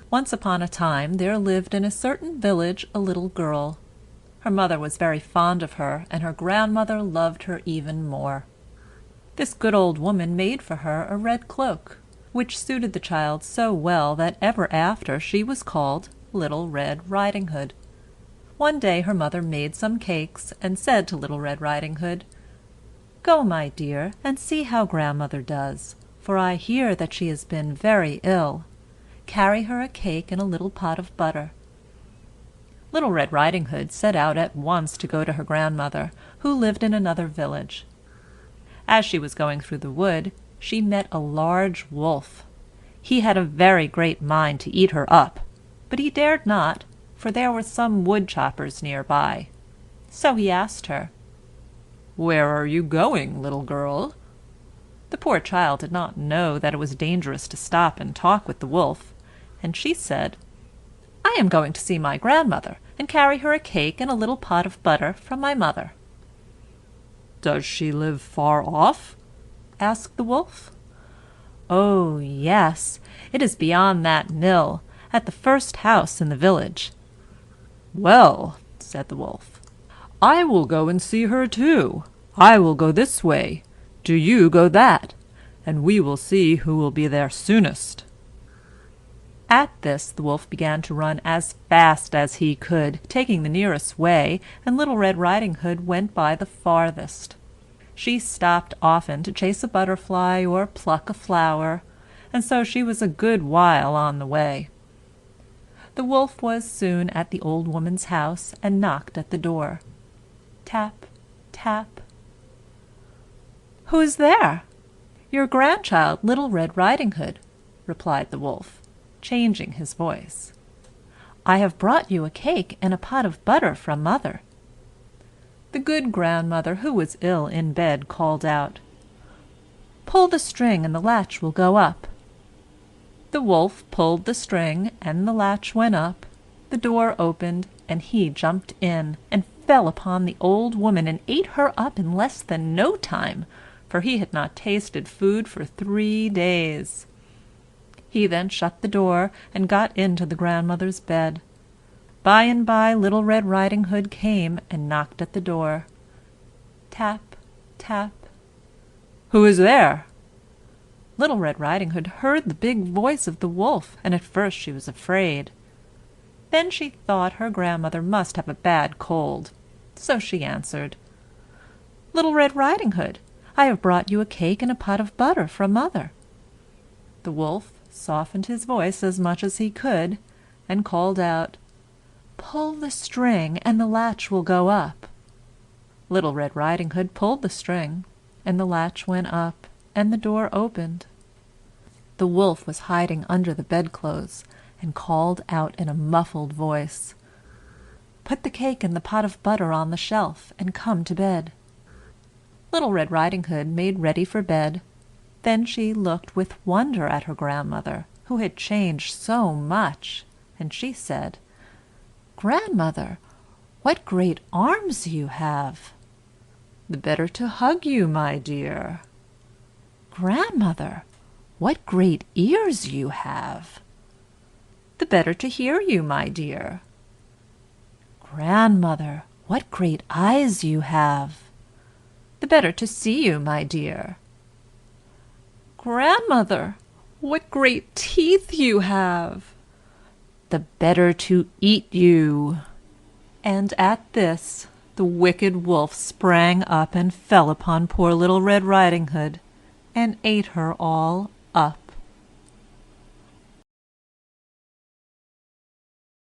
Once upon a time there lived in a certain village a little girl. Her mother was very fond of her, and her grandmother loved her even more. This good old woman made for her a red cloak, which suited the child so well that ever after she was called Little Red Riding Hood. One day her mother made some cakes, and said to Little Red Riding Hood, "Go, my dear, and see how grandmother does, for I hear that she has been very ill. Carry her a cake and a little pot of butter." Little Red Riding Hood set out at once to go to her grandmother, who lived in another village. As she was going through the wood, she met a large wolf. He had a very great mind to eat her up, but he dared not, for there were some wood choppers near by. So he asked her, "Where are you going, little girl?" The poor child did not know that it was dangerous to stop and talk with the wolf, and she said, "I am going to see my grandmother, and carry her a cake and a little pot of butter from my mother." "Does she live far off?" asked the wolf. "Oh, yes, it is beyond that mill, at the first house in the village." "Well," said the wolf, "I will go and see her too. I will go this way, do you go that, and we will see who will be there soonest." At this the wolf began to run as fast as he could, taking the nearest way, and Little Red Riding Hood went by the farthest. She stopped often to chase a butterfly or pluck a flower, and so she was a good while on the way. The wolf was soon at the old woman's house, and knocked at the door. Tap, tap. "Who is there?" "Your grandchild, Little Red Riding Hood," replied the wolf, changing his voice. "I have brought you a cake and a pot of butter from mother." The good grandmother, who was ill in bed, called out, "Pull the string and the latch will go up." The wolf pulled the string, and the latch went up, the door opened, and he jumped in, and fell upon the old woman and ate her up in less than no time, for he had not tasted food for 3 days. He then shut the door, and got into the grandmother's bed. By and by Little Red Riding Hood came and knocked at the door. Tap, tap. "Who is there?" Little Red Riding Hood heard the big voice of the wolf, and at first she was afraid. Then she thought her grandmother must have a bad cold, so she answered, "Little Red Riding Hood, I have brought you a cake and a pot of butter from mother." The wolf softened his voice as much as he could, and called out, "Pull the string, and the latch will go up." Little Red Riding Hood pulled the string, and the latch went up, and the door opened. The wolf was hiding under the bedclothes, and called out in a muffled voice, "Put the cake and the pot of butter on the shelf, and come to bed." Little Red Riding Hood made ready for bed. Then she looked with wonder at her grandmother, who had changed so much, and she said, "Grandmother, what great arms you have!" "The better to hug you, my dear." "Grandmother, what great ears you have!" "The better to hear you, my dear." "Grandmother, what great eyes you have!" "The better to see you, my dear." "Grandmother, what great teeth you have!" "The better to eat you." And at this the wicked wolf sprang up and fell upon poor Little Red Riding Hood, and ate her all up.